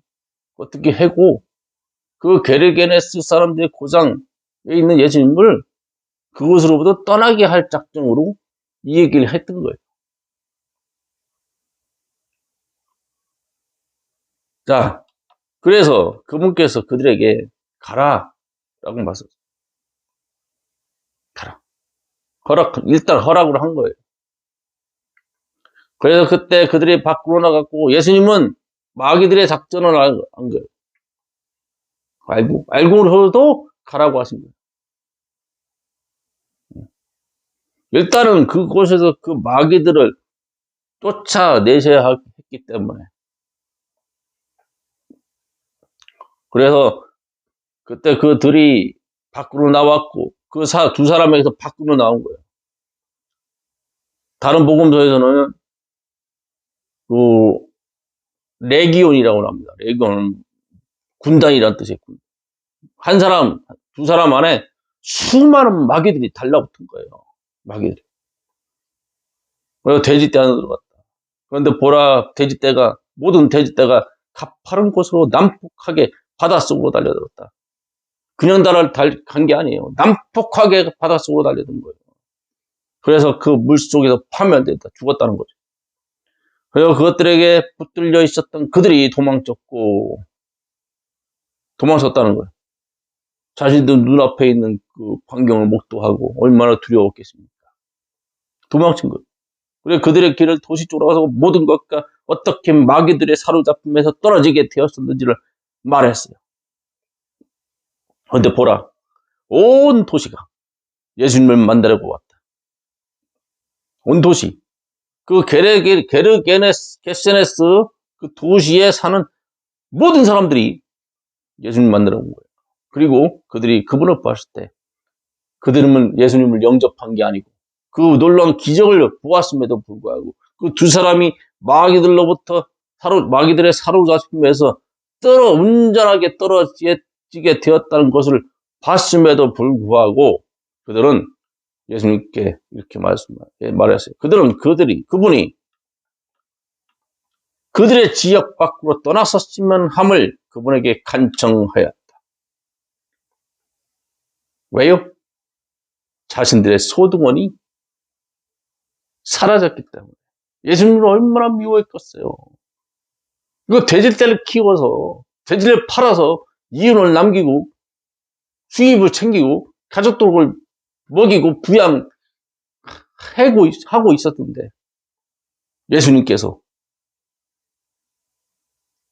어떻게 해고 그 게르게네스 사람들의 고장에 있는 예수님을 그곳으로부터 떠나게 할 작정으로 이 얘기를 했던 거예요. 자, 그래서 그분께서 그들에게 가라 라고 말씀하셨어요. 가라. 일단 허락을 한 거예요. 그래서 그때 그들이 밖으로 나갔고 예수님은 마귀들의 작전을 한 거예요. 알고서도 가라고 하신 거예요. 일단은 그곳에서 그 마귀들을 쫓아내셔야 했기 때문에. 그래서 그때 그들이 밖으로 나왔고 그 두 사람에게서 밖으로 나온 거예요. 다른 복음서에서는 그 레기온이라고 합니다. 레기온은 군단이라는 뜻이에요. 한 사람, 두 사람 안에 수많은 마귀들이 달라붙은 거예요. 마귀들이. 그래서 돼지떼 안으로 들어갔다. 그런데 보라, 돼지떼가, 모든 돼지떼가 가파른 곳으로 난폭하게 바닷속으로 달려들었다. 그냥 간 게 아니에요. 난폭하게 바닷속으로 달려든 거예요. 그래서 그 물속에서 파멸됐다. 죽었다는 거죠. 그리고 그것들에게 붙들려 있었던 그들이 도망쳤다는 거예요. 자신들 눈앞에 있는 그 광경을 목도하고 얼마나 두려웠겠습니까? 도망친 거예요. 그리고 그들의 길을 도시 쪽으로 가서 모든 것과 어떻게 마귀들의 사로잡힘에서 떨어지게 되었었는지를 말했어요. 그런데 보라, 온 도시가 예수님을 만나려고 왔다. 온 도시. 그 게르게세네스 그 도시에 사는 모든 사람들이 예수님 만나러 온 거예요. 그리고 그들이 그분을 봤을 때 그들은 예수님을 영접한 게 아니고 그 놀라운 기적을 보았음에도 불구하고 그 두 사람이 마귀들의 사로잡힘에서 온전하게 떨어지게 되었다는 것을 봤음에도 불구하고 그들은 예수님께 이렇게 말했어요. 그분이 그들의 지역 밖으로 떠났었으면 함을 그분에게 간청하였다. 왜요? 자신들의 소등원이 사라졌기 때문에. 예수님을 얼마나 미워했겠어요. 이거 돼지떼를 키워서, 돼지를 팔아서 이윤을 남기고, 수입을 챙기고, 가족들을 먹이고, 하고 있었는데, 예수님께서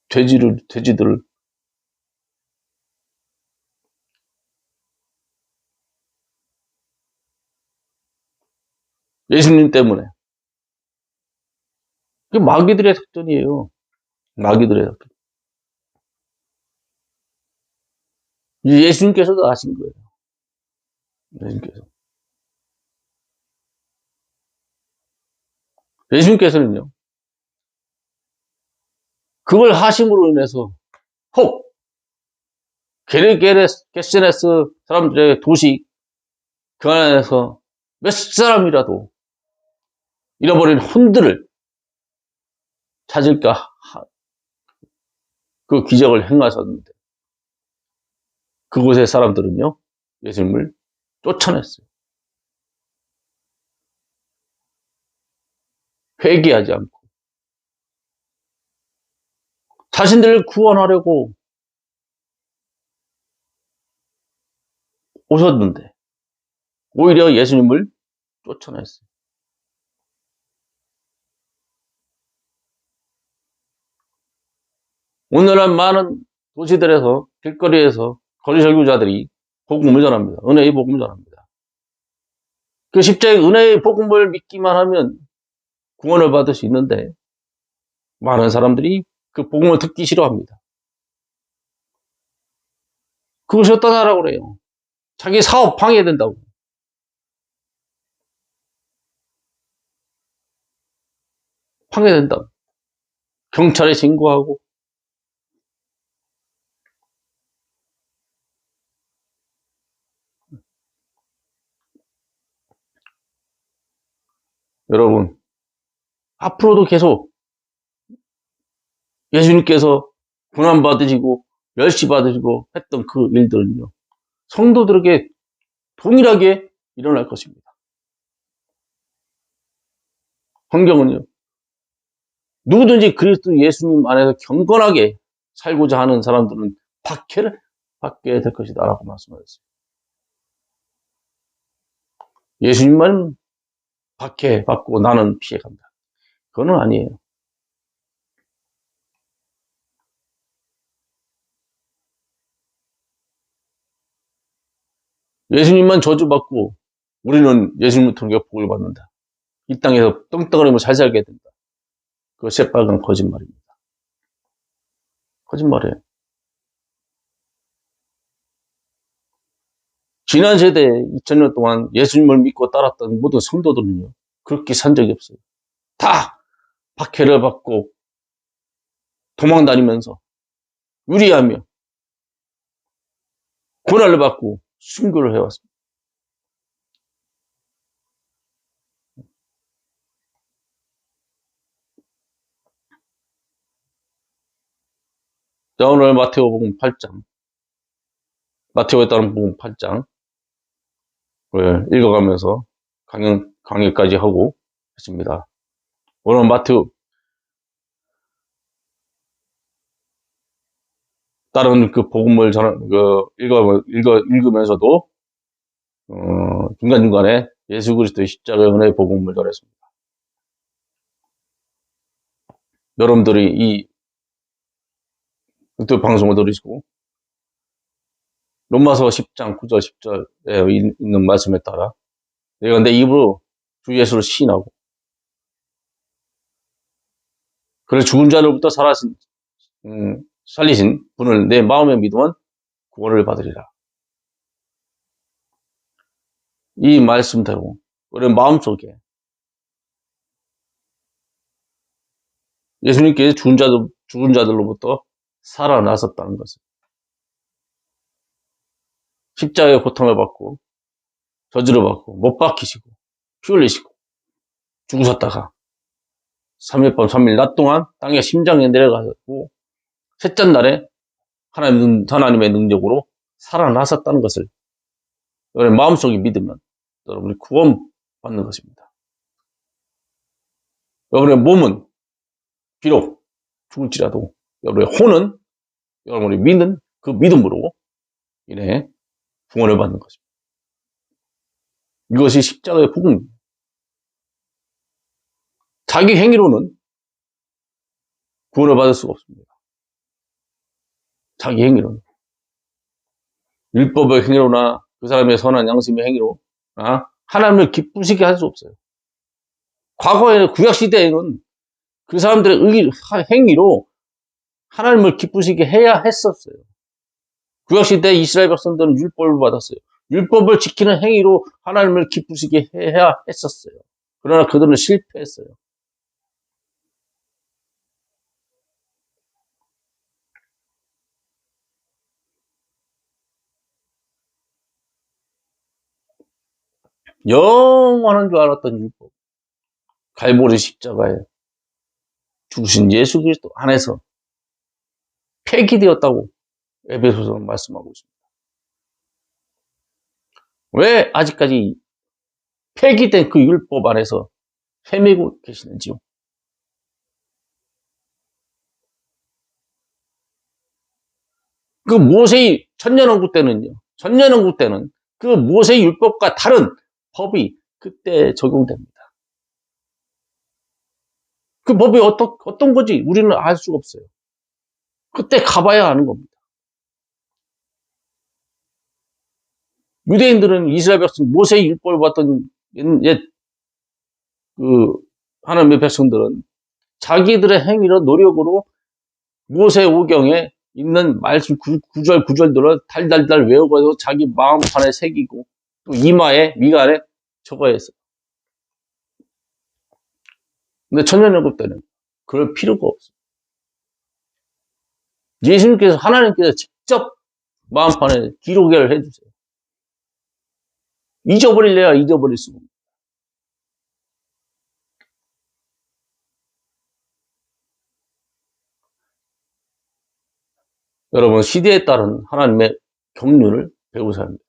돼지들을 예수님 때문에. 그 마귀들의 작전이에요. 마귀들의 작전. 예수님께서도 아신 거예요. 예수님께서는요, 그걸 하심으로 인해서 혹 게르게세네스 사람들의 도시 그 안에서 몇 사람이라도 잃어버린 혼들을 찾을까 그 기적을 행하셨는데 그곳의 사람들은요 예수님을 쫓아냈어요. 회개하지 않고 자신들을 구원하려고 오셨는데 오히려 예수님을 쫓아냈어요. 오늘날 많은 도시들에서 길거리에서 거리 설교자들이 복음을 전합니다. 은혜의 복음을 전합니다. 그 십자가의 은혜의 복음을 믿기만 하면 구원을 받을 수 있는데 많은 사람들이 그 복음을 듣기 싫어합니다. 그것이 어떤 나라고 그래요? 자기 사업 방해된다고. 방해된다고. 경찰에 신고하고. 여러분, 앞으로도 계속 예수님께서 고난받으시고 멸시받으시고 했던 그 일들은요. 성도들에게 동일하게 일어날 것입니다. 환경은요. 누구든지 그리스도 예수님 안에서 경건하게 살고자 하는 사람들은 박해를 받게 될 것이다 라고 말씀하셨어요. 예수님만 박해받고 나는 피해간다. 그건 아니에요. 예수님만 저주받고 우리는 예수님을 통해 복을 받는다. 이 땅에서 떵떵거리며 잘 살게 된다. 그거 새빨간 거짓말입니다. 거짓말이에요. 지난 세대 2000년 동안 예수님을 믿고 따랐던 모든 성도들은요, 그렇게 산 적이 없어요. 다 박해를 받고 도망 다니면서 유리하며 고난을 받고 순교를 해왔습니다. 자, 오늘 마태복음 8장, 마태오에 따른 복음 8장을 읽어가면서 강의까지 하고 있습니다. 오늘 마태오 다른 그 복음을 읽으면서도 중간중간에 예수 그리스도의 십자가의 은혜의 복음을 전했습니다. 여러분들이 이 유튜브 방송을 들으시고 로마서 10장 9절 10절에 있는 말씀에 따라 내가 내 입으로 주 예수를 시인하고 그를 죽은 자로부터 살리신 분을 내 마음에 믿으면 구원을 받으리라. 이 말씀대로 우리 마음속에 예수님께서 죽은 자들로부터 살아나셨다는 것을, 십자가의 고통을 받고 저주를 받고 못 박히시고 피 흘리시고 죽으셨다가 3일 밤 3일 낮 동안 땅에 심장에 내려가고 셋째 날에 하나님의 능력으로 살아나셨다는 것을 여러분의 마음속에 믿으면 여러분이 구원받는 것입니다. 여러분의 몸은 비록 죽을지라도 여러분의 혼은 여러분이 믿는 그 믿음으로 인해 구원을 받는 것입니다. 이것이 십자가의 복음입니다. 자기 행위로는 구원을 받을 수가 없습니다. 자기 행위로는. 율법의 행위로나 그 사람의 선한 양심의 행위로 하나님을 기쁘시게 할 수 없어요. 과거에는 구약시대에는 그 사람들의 행위로 하나님을 기쁘시게 해야 했었어요. 구약시대 이스라엘 백성들은 율법을 받았어요. 율법을 지키는 행위로 하나님을 기쁘시게 해야 했었어요. 그러나 그들은 실패했어요. 영원한 줄 알았던 율법, 갈보리 십자가에 죽으신 예수 그리스도 안에서 폐기되었다고 에베소서는 말씀하고 있습니다. 왜 아직까지 폐기된 그 율법 안에서 헤매고 계시는지요? 그 모세의 천년왕국 때는 그 모세의 율법과 다른 법이 그때 적용됩니다. 그 법이 어떤 건지 우리는 알 수가 없어요. 그때 가봐야 아는 겁니다. 유대인들은 이스라엘 백성, 모세의 율법을 받던 하나님의 백성들은 자기들의 행위로 노력으로 모세 오경에 있는 말씀 구절들을 달달달 외워가지고 자기 마음판에 새기고 또 이마에 미간에 적어야 했어요. 근데 천년왕국 때는 그럴 필요가 없어요. 하나님께서 직접 마음판에 기록을 해주세요. 잊어버릴래야 잊어버릴 수가 없어요. 여러분, 시대에 따른 하나님의 경륜을 배우셔야 합니다.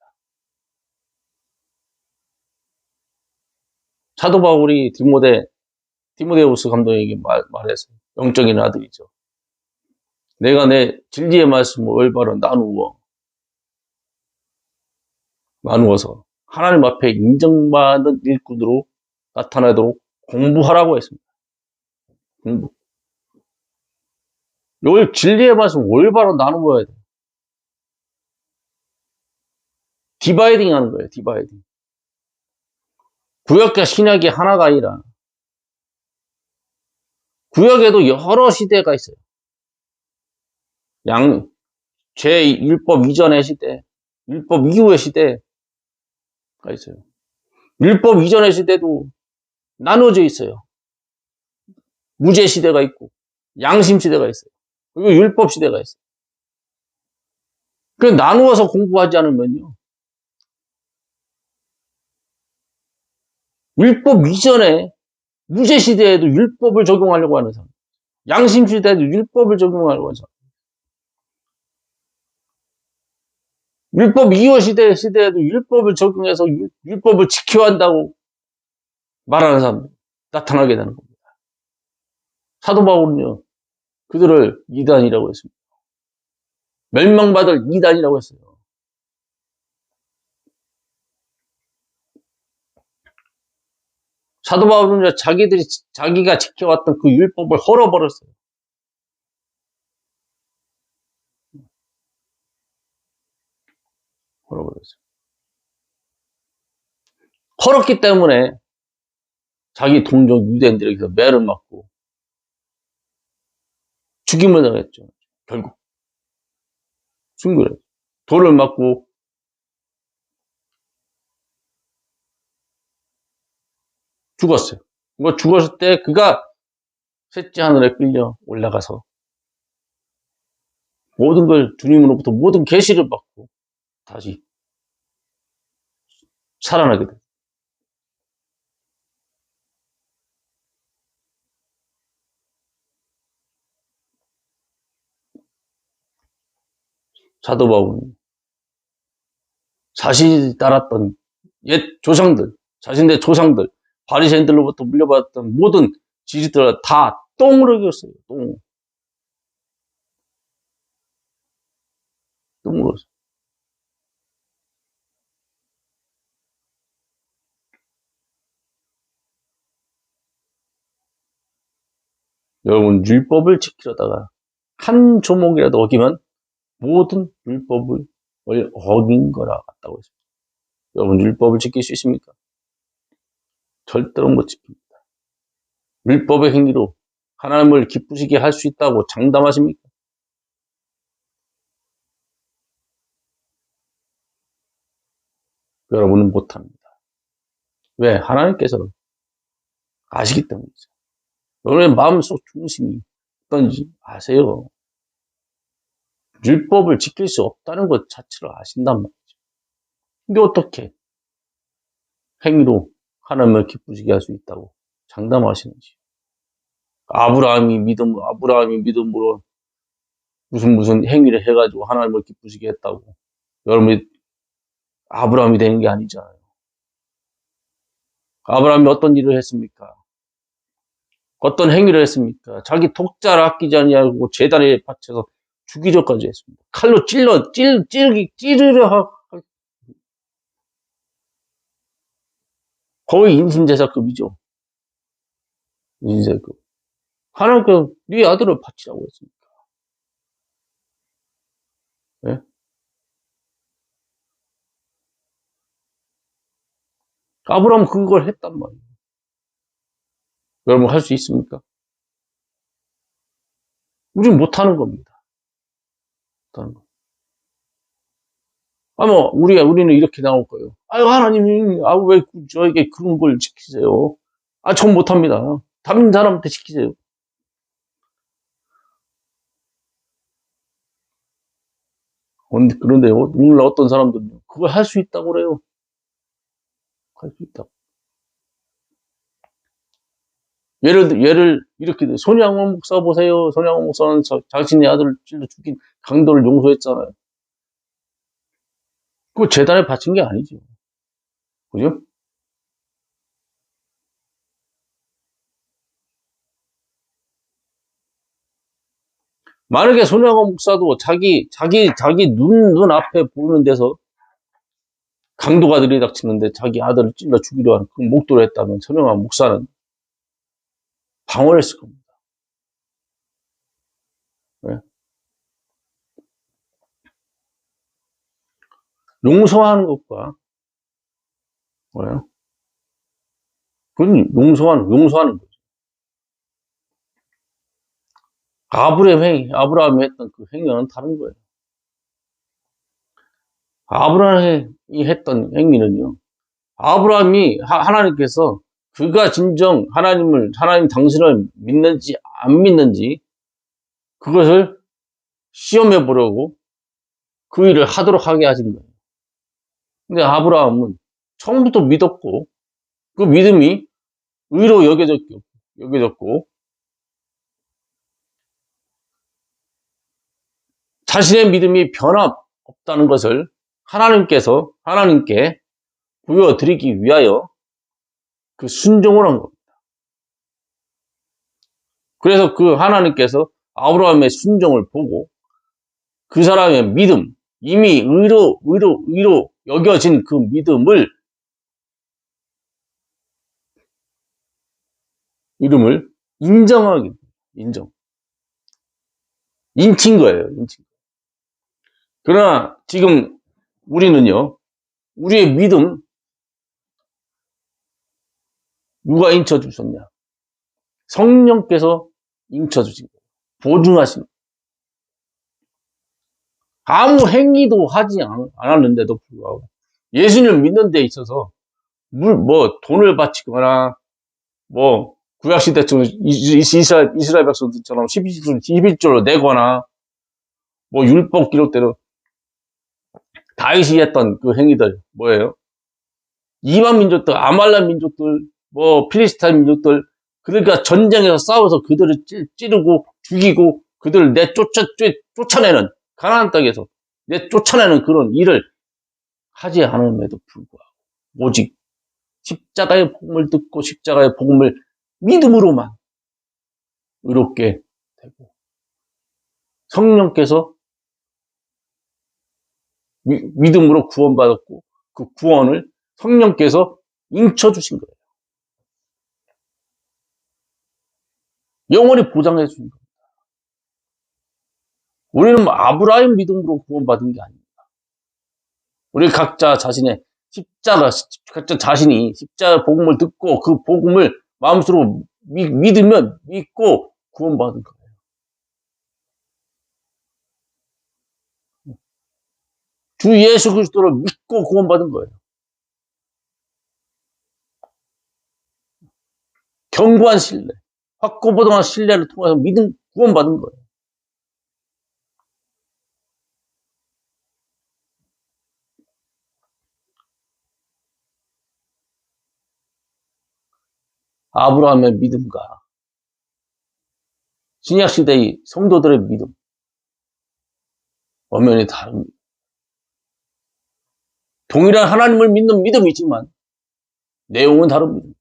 사도 바울이 디모데우스 감독에게 말했어요. 영적인 아들이죠. 내가 내 진리의 말씀을 올바로 나누어서 하나님 앞에 인정받는 일꾼으로 나타나도록 공부하라고 했습니다. 공부. 이걸 진리의 말씀 올바로 나누어야 돼요. 디바이딩 하는 거예요. 디바이딩. 구약과 신약이 하나가 아니라 구약에도 여러 시대가 있어요. 제 율법 이전의 시대, 율법 이후의 시대가 있어요. 율법 이전의 시대도 나눠져 있어요. 무죄 시대가 있고, 양심 시대가 있어요. 그리고 율법 시대가 있어요. 그 나누어서 공부하지 않으면요. 율법 이전에 무죄 시대에도 율법을 적용하려고 하는 사람, 양심 시대에도 율법을 적용하려고 하는 사람, 율법 이후 시대에도 율법을 적용해서 율법을 지켜야 한다고 말하는 사람 나타나게 되는 겁니다. 사도 바울은요, 그들을 이단이라고 했습니다. 멸망받을 이단이라고 했어요. 사도 바울은요, 자기가 지켜왔던 그 율법을 헐어버렸어요. 헐어버렸어요. 헐었기 때문에 자기 동족 유대인들에게서 매를 맞고 죽임을 당했죠. 결국 죽임을 했죠. 돌을 맞고 죽었어요. 죽었을 때 그가 셋째 하늘에 끌려 올라가서 모든 걸 주님으로부터 모든 계시를 받고 다시 살아나게 돼요. 사도 바울은 자신이 따랐던 옛 조상들, 자신의 조상들, 바리새인들로부터 물려받았던 모든 지식들을 다 똥으로 이겼어요. 똥으로. 여러분, 율법을 지키려다가 한 조목이라도 어기면 모든 율법을 어긴 거라 같다고 했습니다. 여러분, 율법을 지킬 수 있습니까? 절대로 못 지킵니다. 율법의 행위로 하나님을 기쁘시게 할 수 있다고 장담하십니까? 여러분은 못합니다. 왜? 하나님께서는 아시기 때문이죠. 여러분의 마음속 중심이 어떤지 아세요. 율법을 지킬 수 없다는 것 자체를 아신단 말이죠. 근데 어떻게 행위로 하나님을 기쁘시게 할 수 있다고 장담하시는지. 아브라함이 믿음으로 무슨 행위를 해가지고 하나님을 기쁘시게 했다고. 여러분이 아브라함이 되는 게 아니잖아요. 아브라함이 어떤 일을 했습니까? 어떤 행위를 했습니까? 자기 독자를 아끼지 아니하고 제단에 바쳐서 죽이려까지 했습니다. 칼로 찌르려 거의 인신제사급이죠. 인신제사급. 하나님께서 네 아들을 바치라고 했습니다. 네? 아브라함은 그걸 했단 말이에요. 여러분 할 수 있습니까? 우리는 못하는 겁니다. 못하는 거. 우리는 이렇게 나올 거예요. 아유, 하나님이, 왜 저에게 그런 걸 시키세요? 전 못합니다. 다른 사람한테 시키세요. 그런데요, 오늘날 어떤 사람들은 그걸 할 수 있다고 그래요. 할 수 있다고. 예를 이렇게, 손양원 목사 보세요. 손양원 목사는 자신의 아들을 찔러 죽인 강도를 용서했잖아요. 그거 재단에 바친 게 아니죠. 그죠? 만약에 손양원 목사도 자기 눈앞에 보이는 데서 강도가 들이닥치는데 자기 아들을 찔러 죽이려 하는 그 목도를 했다면 손양원 목사는 방어를 했을 겁니다. 네? 용서하는 것과, 뭐예요? 그건 용서하는 거죠. 아브라함이 했던 그 행위는 다른 거예요. 아브라함이 했던 행위는요, 하나님께서 그가 진정 하나님 당신을 믿는지 안 믿는지 그것을 시험해 보려고 그 일을 하도록 하게 하신 거예요. 근데 아브라함은 처음부터 믿었고, 그 믿음이 의로 여겨졌고, 자신의 믿음이 변함없다는 것을 하나님께 보여드리기 위하여 그 순종을 한 겁니다. 그래서 그 하나님께서 아브라함의 순종을 보고 그 사람의 믿음, 이미 의로 여겨진 그 믿음을 인친 거예요. 그러나 지금 우리는요, 우리의 믿음 누가 인쳐주셨냐? 성령께서 인쳐주신 거예요. 보증하신 거예요. 아무 행위도 하지 않았는데도 불구하고 예수님을 믿는 데 있어서 돈을 바치거나 구약시대처럼 이스라엘 백성들처럼 11조를 내거나 율법 기록대로 다윗이 했던 그 행위들 뭐예요? 이방 민족들, 아말렉 민족들, 필리스타인 민족들, 그러니까 전쟁에서 싸워서 그들을 찌르고 죽이고 그들을 쫓아내는 가나안 땅에서 쫓아내는 그런 일을 하지 않음에도 불구하고 오직 십자가의 복음을 듣고 십자가의 복음을 믿음으로만 의롭게 되고 성령께서 믿음으로 구원받았고 그 구원을 성령께서 인쳐주신 거예요. 영원히 보장해 주신 겁니다. 우리는 아브라함 믿음으로 구원받은 게 아닙니다. 우리 각자 자신이 십자가 복음을 듣고 그 복음을 마음속으로 믿고 구원받은 거예요. 주 예수 그리스도를 믿고 구원받은 거예요. 견고한 신뢰, 확고부동한 신뢰를 통해서 구원받은 거예요. 아브라함의 믿음과 신약시대의 성도들의 믿음, 엄연히 다릅니다. 동일한 하나님을 믿는 믿음이지만 내용은 다른 믿음이죠.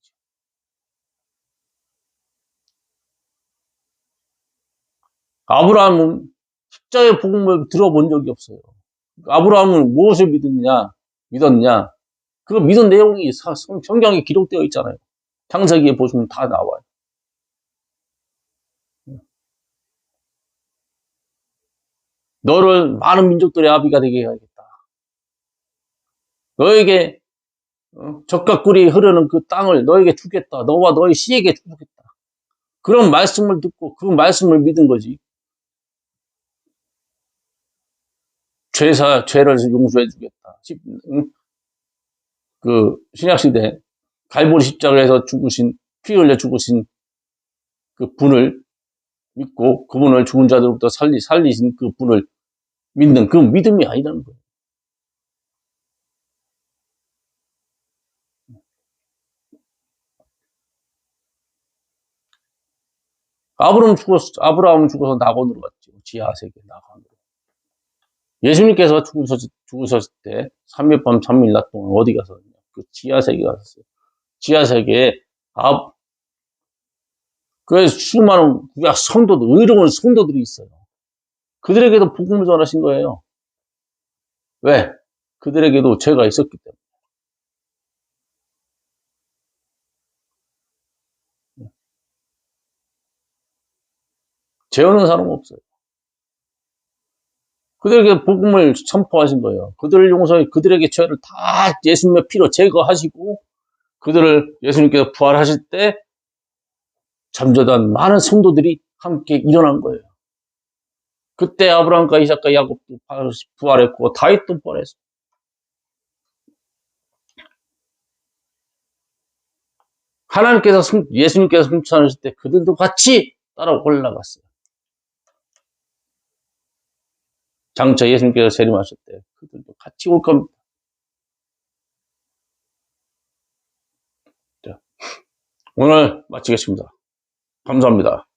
아브라함은 십자가의 복음을 들어본 적이 없어요. 아브라함은 무엇을 믿었냐? 그 믿은 내용이 성경에 기록되어 있잖아요. 창세기에 보시면 다 나와요. 너를 많은 민족들의 아비가 되게 해야겠다. 너에게 젖과 꿀이 흐르는 그 땅을 너에게 주겠다. 너와 너의 씨에게 주겠다. 그런 말씀을 듣고 그 말씀을 믿은 거지. 죄를 용서해 주겠다. 그 신약시대 갈보리 십자가에서 피 흘려 죽으신 그 분을 믿고 그분을 죽은 자들로부터 살리신 그 분을 믿는 그 믿음이 아니라는 거예요. 아브라함은 죽어서 낙원으로 갔죠. 지하세계 낙원으로. 예수님께서 죽으셨을 때 3일 밤 3일 낮 동안 어디 가서 그 지하세계에 갔었어요. 지하세계에 그래서 수많은 의로운 성도들이 있어요. 그들에게도 복음을 전하신 거예요. 왜? 그들에게도 죄가 있었기 때문에. 죄 없는 사람은 없어요. 그들에게 복음을 선포하신 거예요. 그들에게 죄를 다 예수님의 피로 제거하시고 그들을 예수님께서 부활하실 때 잠자던 많은 성도들이 함께 일어난 거예요. 그때 아브라함과 이삭과 야곱도 부활했고 다윗도 부활했어요. 하나님께서 예수님께서 승천하실 때 그들도 같이 따라 올라갔어요. 장차 예수님께서 재림하실 때 그들도 같이 올 겁니다. 자, 오늘 마치겠습니다. 감사합니다.